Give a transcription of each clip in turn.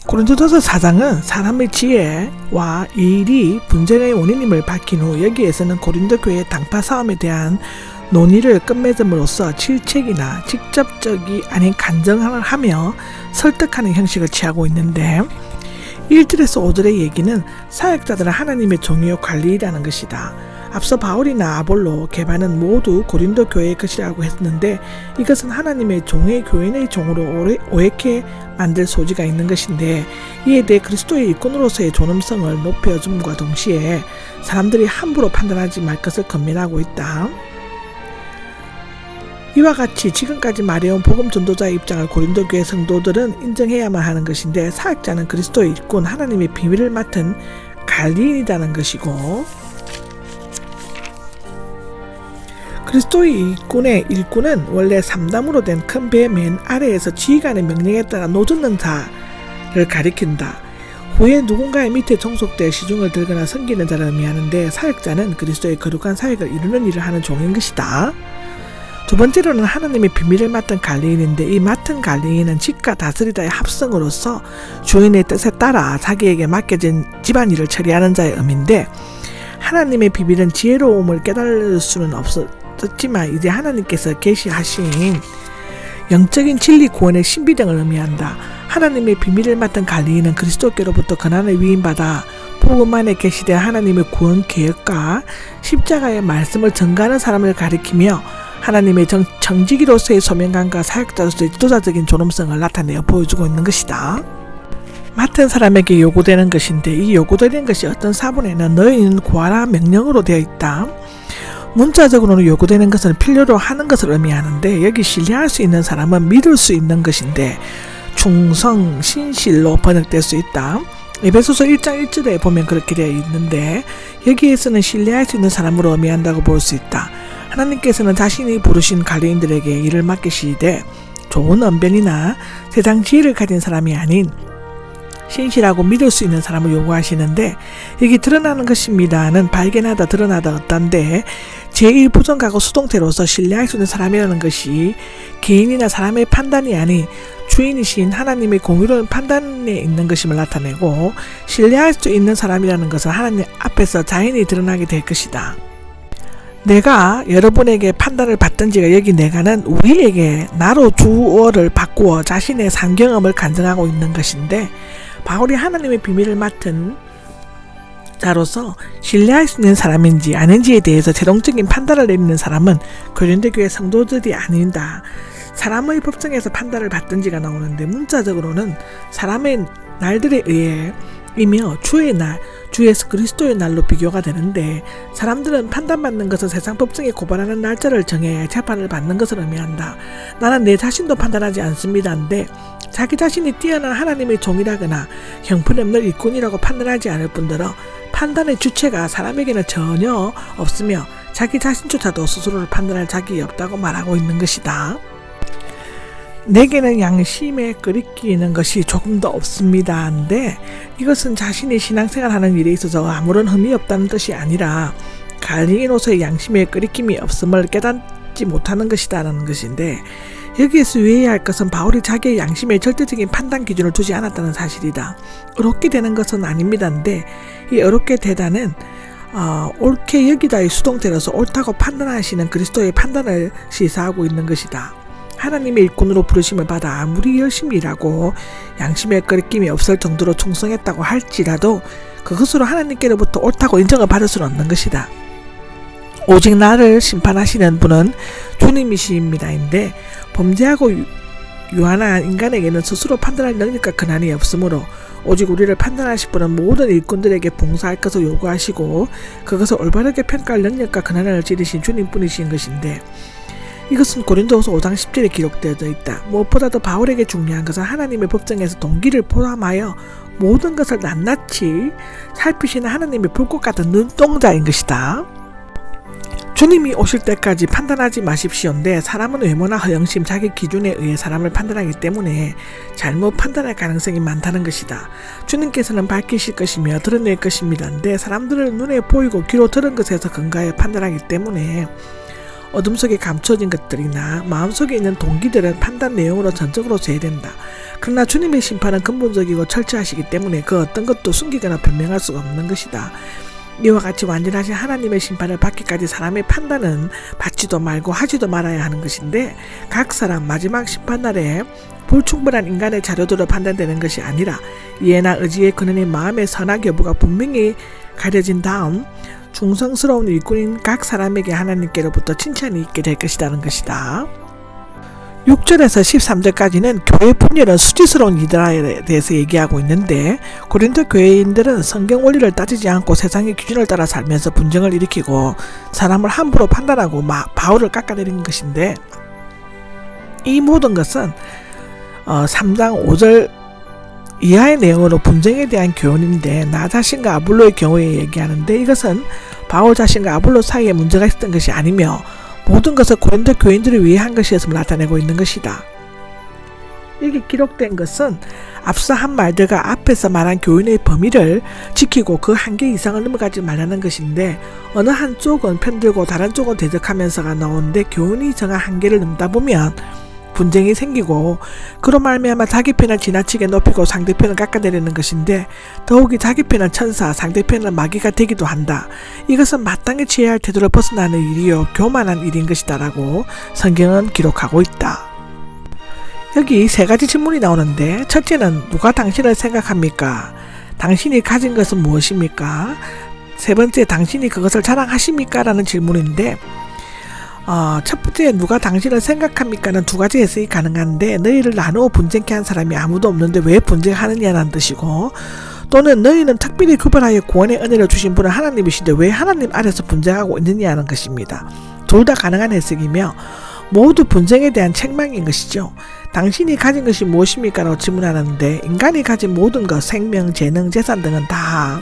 고린도전서 4장은 사람의 지혜와 일이 분쟁의 원인임을 밝힌 후 여기에서는 고린도 교회의 당파 싸움에 대한 논의를 끝맺음으로써 질책이나 직접적이 아닌 간증을 하며 설득하는 형식을 취하고 있는데 1절에서 5절의 얘기는 사역자들은 하나님의 종이요 관리라는 것이다. 앞서 바울이나 아볼로, 게바는 모두 고린도 교회의 것이라고 했는데 이것은 하나님의 종의 교인의 종으로 오해케 만들 소지가 있는 것인데 이에 대해 그리스도의 일꾼으로서의 존엄성을 높여줌과 동시에 사람들이 함부로 판단하지 말 것을 권면하고 있다. 이와 같이 지금까지 말해온 복음 전도자의 입장을 고린도 교회 성도들은 인정해야만 하는 것인데 사역자는 그리스도의 일꾼, 하나님의 비밀을 맡은 관리인이라는 것이고 그리스도의 일꾼은 원래 3담으로 된 큰 배 맨 아래에서 지휘관의 명령에 따라 노젓는 자를 가리킨다. 후에 누군가의 밑에 종속되어 시중을 들거나 섬기는 자를 의미하는데 사역자는 그리스도의 거룩한 사역을 이루는 일을 하는 종인 것이다. 두 번째로는 하나님의 비밀을 맡은 관리인인데 이 맡은 관리인은 직과 다스리다의 합성으로서 주인의 뜻에 따라 자기에게 맡겨진 집안일을 처리하는 자의 의미인데 하나님의 비밀은 지혜로움을 깨달을 수는 없었지만 이제 하나님께서 계시하신 영적인 진리 구원의 신비 등을 의미한다. 하나님의 비밀을 맡은 관리인은 그리스도께로부터 권한을 위임받아 복음 안에 계시된 하나님의 구원 계획과 십자가의 말씀을 전가하는 사람을 가리키며 하나님의 정직이로서의 소명감과 사역자로서의 지도자적인 존엄성을 나타내어 보여주고 있는 것이다. 맡은 사람에게 요구되는 것인데 이 요구되는 것이 어떤 사본에는 너희는 구하라 명령으로 되어 있다. 문자적으로는 요구되는 것은 필요로 하는 것을 의미하는데 여기 신뢰할 수 있는 사람은 믿을 수 있는 것인데 충성, 신실로 번역될 수 있다. 에베소서 1장 1절에 보면 그렇게 되어 있는데 여기에서는 신뢰할 수 있는 사람으로 의미한다고 볼 수 있다. 하나님께서는 자신이 부르신 관리인들에게 일을 맡기시되 좋은 언변이나 세상 지혜를 가진 사람이 아닌 신실하고 믿을 수 있는 사람을 요구하시는데 여기 드러나는 것입니다는 발견하다 드러나다 어떤데 제1부정가고 수동태로서 신뢰할 수 있는 사람이라는 것이 개인이나 사람의 판단이 아닌 주인이신 하나님의 공유로운 판단에 있는 것임을 나타내고 신뢰할 수 있는 사람이라는 것은 하나님 앞에서 자연히 드러나게 될 것이다. 내가 여러분에게 판단을 받든지가 여기 내가는 우리에게 나로 주어를 바꾸어 자신의 상경험을 간증하고 있는 것인데 바울이 하나님의 비밀을 맡은 자로서 신뢰할 수 있는 사람인지 아닌지에 대해서 최종적인 판단을 내리는 사람은 고린도 교회 성도들이 아니다. 사람의 법정에서 판단을 받든지가 나오는데 문자적으로는 사람의 날들에 의해 이며 주의 날, 주 예수 그리스도의 날로 비교가 되는데 사람들은 판단받는 것은 세상 법정에 고발하는 날짜를 정해야 재판을 받는 것을 의미한다. 나는 내 자신도 판단하지 않습니다인데 자기 자신이 뛰어난 하나님의 종이라거나 형편없는 일꾼이라고 판단하지 않을 뿐더러 판단의 주체가 사람에게는 전혀 없으며 자기 자신조차도 스스로를 판단할 자격이 없다고 말하고 있는 것이다. 내게는 양심에 끓이기는 것이 조금 더 없습니다인데 이것은 자신이 신앙생활하는 일에 있어서 아무런 흠이 없다는 뜻이 아니라 관리인으로서의 양심에 끓이김이 없음을 깨닫지 못하는 것이다라는 것인데 여기에서 유의해야 할 것은 바울이 자기의 양심에 절대적인 판단 기준을 두지 않았다는 사실이다. 어렵게 되는 것은 아닙니다인데 이 어렵게 되다는 옳게 여기다의 수동태로서 옳다고 판단하시는 그리스도의 판단을 시사하고 있는 것이다. 하나님의 일꾼으로 부르심을 받아 아무리 열심히 일하고 양심에 끓임이 없을 정도로 충성했다고 할지라도 그것으로 하나님께로부터 옳다고 인정을 받을 수는 없는 것이다. 오직 나를 심판하시는 분은 주님이십니다인데 범죄하고 유한한 인간에게는 스스로 판단할 능력과 권한이 없으므로 오직 우리를 판단하실 분은 모든 일꾼들에게 봉사할 것을 요구하시고 그것을 올바르게 평가할 능력과 권한을 지니신 주님뿐이신 것인데 이것은 고린도후서 5장 10절에 기록되어 있다. 무엇보다도 바울에게 중요한 것은 하나님의 법정에서 동기를 포함하여 모든 것을 낱낱이 살피시는 하나님의 불꽃 같은 눈동자인 것이다. 주님이 오실 때까지 판단하지 마십시오인데 사람은 외모나 허영심, 자기 기준에 의해 사람을 판단하기 때문에 잘못 판단할 가능성이 많다는 것이다. 주님께서는 밝히실 것이며 드러낼 것입니다인데 사람들은 눈에 보이고 귀로 들은 것에서 근거하여 판단하기 때문에 어둠 속에 감춰진 것들이나 마음속에 있는 동기들은 판단 내용으로 전적으로 제외된다. 그러나 주님의 심판은 근본적이고 철저하시기 때문에 그 어떤 것도 숨기거나 변명할 수가 없는 것이다. 이와 같이 완전하신 하나님의 심판을 받기까지 사람의 판단은 받지도 말고 하지도 말아야 하는 것인데, 각 사람 마지막 심판날에 불충분한 인간의 자료들로 판단되는 것이 아니라 이해나 의지의 근원인 마음의 선악 여부가 분명히 가려진 다음 충성스러운 일꾼인 각 사람에게 하나님께로부터 칭찬이 있게 될 것이라는 것이다. 6절에서 13절까지는 교회 분열은 수치스러운 일들에 대해서 얘기하고 있는데, 고린도 교회인들은 성경 원리를 따지지 않고 세상의 기준을 따라 살면서 분쟁을 일으키고 사람을 함부로 판단하고 바울을 깎아내린 것인데, 이 모든 것은 3장 5절 이하의 내용으로 분쟁에 대한 교훈인데, 나 자신과 아볼로의 경우에 얘기하는데, 이것은 바울 자신과 아볼로 사이에 문제가 있었던 것이 아니며 모든 것을 고린도 교인들을 위해 한 것이었음을 나타내고 있는 것이다. 여기 기록된 것은 앞서 한 말들과 앞에서 말한 교인의 범위를 지키고 그 한계 이상을 넘어가지 말라는 것인데, 어느 한쪽은 편들고 다른 쪽은 대적하면서가 나오는데, 교인이 정한 한계를 넘다 보면 분쟁이 생기고 그로 말미암아 자기 편을 지나치게 높이고 상대편을 깎아내리는 것인데, 더욱이 자기 편은 천사, 상대편은 마귀가 되기도 한다. 이것은 마땅히 취해야 할 태도를 벗어나는 일이요 교만한 일인 것이다 라고 성경은 기록하고 있다. 여기 세 가지 질문이 나오는데, 첫째는 누가 당신을 생각합니까? 당신이 가진 것은 무엇입니까? 세 번째, 당신이 그것을 자랑하십니까? 라는 질문인데, 첫 번째 누가 당신을 생각합니까는 두 가지 해석이 가능한데, 너희를 나누어 분쟁케 한 사람이 아무도 없는데 왜 분쟁하느냐는 뜻이고, 또는 너희는 특별히 구별하여 구원의 은혜를 주신 분은 하나님이신데 왜 하나님 아래서 분쟁하고 있느냐는 것입니다. 둘 다 가능한 해석이며 모두 분쟁에 대한 책망인 것이죠. 당신이 가진 것이 무엇입니까? 라고 질문하는데, 인간이 가진 모든 것, 생명, 재능, 재산 등은 다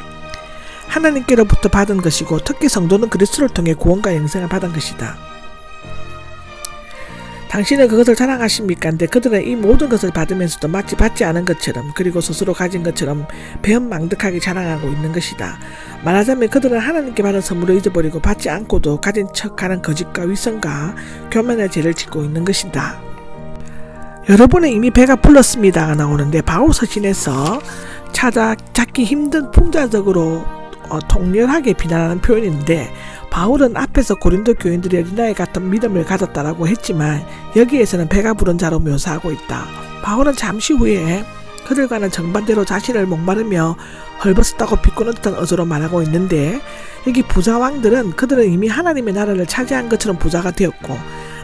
하나님께로부터 받은 것이고, 특히 성도는 그리스도를 통해 구원과 영생을 받은 것이다. 당신은 그것을 자랑하십니까? 근데 그들은 이 모든 것을 받으면서도 마치 받지 않은 것처럼, 그리고 스스로 가진 것처럼 배은망덕하게 자랑하고 있는 것이다. 말하자면 그들은 하나님께 받은 선물을 잊어버리고 받지 않고도 가진 척하는 거짓과 위선과 교만의 죄를 짓고 있는 것이다. 여러분은 이미 배가 불렀습니다가 나오는데, 바울 서신에서 찾기 힘든 풍자적으로 통렬하게 비난하는 표현인데, 바울은 앞에서 고린도 교인들이 어린아이 같은 믿음을 가졌다라고 했지만 여기에서는 배가 부른 자로 묘사하고 있다. 바울은 잠시 후에 그들과는 정반대로 자신을 목마르며 헐벗었다고 비꼬는 듯한 어조로 말하고 있는데, 여기 부자왕들은 그들은 이미 하나님의 나라를 차지한 것처럼 부자가 되었고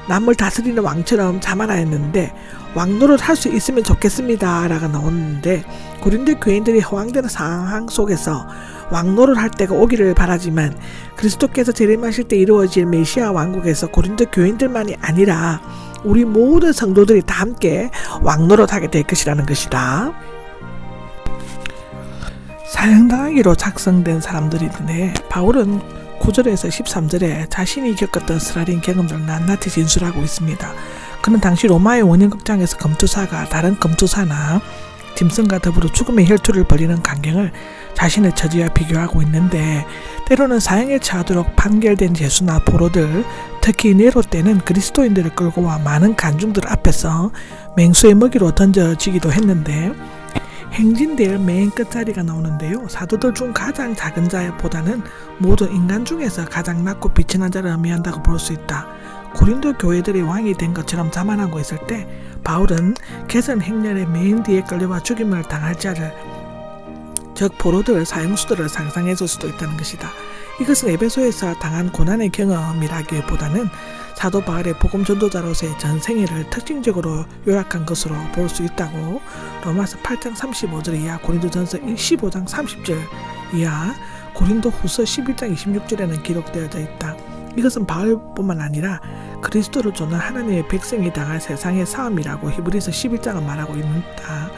남을 다스리는 왕처럼 자만하였는데, 왕노릇 할 수 있으면 좋겠습니다 라고 나오는데, 고린도 교인들이 허황되는 상황 속에서 왕노를 할 때가 오기를 바라지만 그리스도께서 재림하실 때 이루어질 메시아 왕국에서 고린도 교인들만이 아니라 우리 모든 성도들이 다 함께 왕노릇하게 될 것이라는 것이다. 사형당하기로 작성된 사람들인데, 바울은 9절에서 13절에 자신이 겪었던 쓰라린 경험들을 낱낱이 진술하고 있습니다. 그는 당시 로마의 원형극장에서 검투사가 다른 검투사나 짐승과 더불어 죽음의 혈투를 벌이는 광경을 자신의 처지와 비교하고 있는데, 때로는 사형에 처하도록 판결된 죄수나 포로들, 특히 네로 때는 그리스도인들을 끌고 와 많은 간중들 앞에서 맹수의 먹이로 던져지기도 했는데, 행진대의 맨 끝자리가 나오는데요, 사도들 중 가장 작은 자보다는 모든 인간 중에서 가장 낮고 비천한 자를 의미한다고 볼 수 있다. 고린도 교회들이 왕이 된 것처럼 자만하고 있을 때 바울은 개선 행렬의 맨 뒤에 끌려와 죽임을 당할 자를, 즉 포로들, 사형수들을 상상해줄 수도 있다는 것이다. 이것은 에베소에서 당한 고난의 경험이라기보다는 사도 바울의 복음 전도자로서의 전생애를 특징적으로 요약한 것으로 볼 수 있다고 로마서 8장 35절 이하, 고린도전서 15장 30절 이하, 고린도후서 11장 26절에는 기록되어져 있다. 이것은 바울뿐만 아니라 그리스도를 쫓는 하나님의 백성이 당할 세상의 싸움이라고 히브리서 11장은 말하고 있다.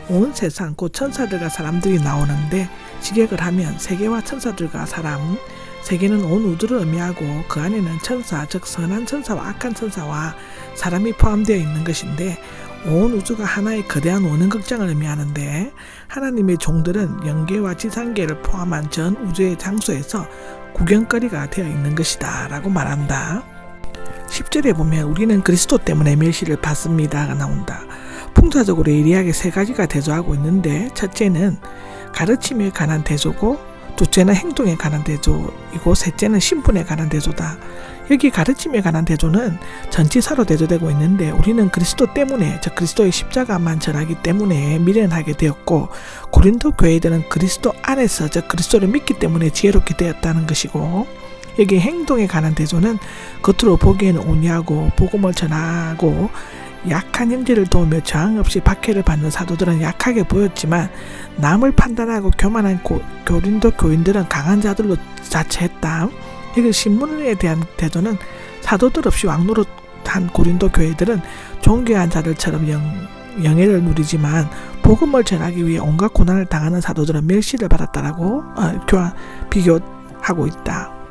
온 세상 곧 천사들과 사람들이 나오는데, 직역을 하면 세계와 천사들과 사람, 세계는 온 우주를 의미하고 그 안에는 천사, 즉 선한 천사와 악한 천사와 사람이 포함되어 있는 것인데, 온 우주가 하나의 거대한 원형극장을 의미하는데, 하나님의 종들은 영계와 지상계를 포함한 전 우주의 장소에서 구경거리가 되어 있는 것이다 라고 말한다. 10절에 보면 우리는 그리스도 때문에 멸시를 받습니다가 나온다. 풍자적으로 예리하게 세 가지가 대조하고 있는데, 첫째는 가르침에 관한 대조고, 둘째는 행동에 관한 대조이고, 셋째는 신분에 관한 대조다. 여기 가르침에 관한 대조는 전치사로 대조되고 있는데, 우리는 그리스도 때문에, 즉 그리스도의 십자가만 전하기 때문에 미련하게 되었고, 고린도 교회들은 그리스도 안에서, 즉 그리스도를 믿기 때문에 지혜롭게 되었다는 것이고, 여기 행동에 관한 대조는 겉으로 보기에는 온유하고 복음을 전하고 약한 형제를 도우며 저항 없이 박해를 받는 사도들은 약하게 보였지만, 남을 판단하고 교만한 고린도 교인들은 강한 자들로 자처했다. 여기 신분에 대한 대조는 사도들 없이 왕노릇한 고린도 교회들은 존귀한 자들처럼 영예를 누리지만, 복음을 전하기 위해 온갖 고난을 당하는 사도들은 멸시를 받았다라고 비교하고 있다.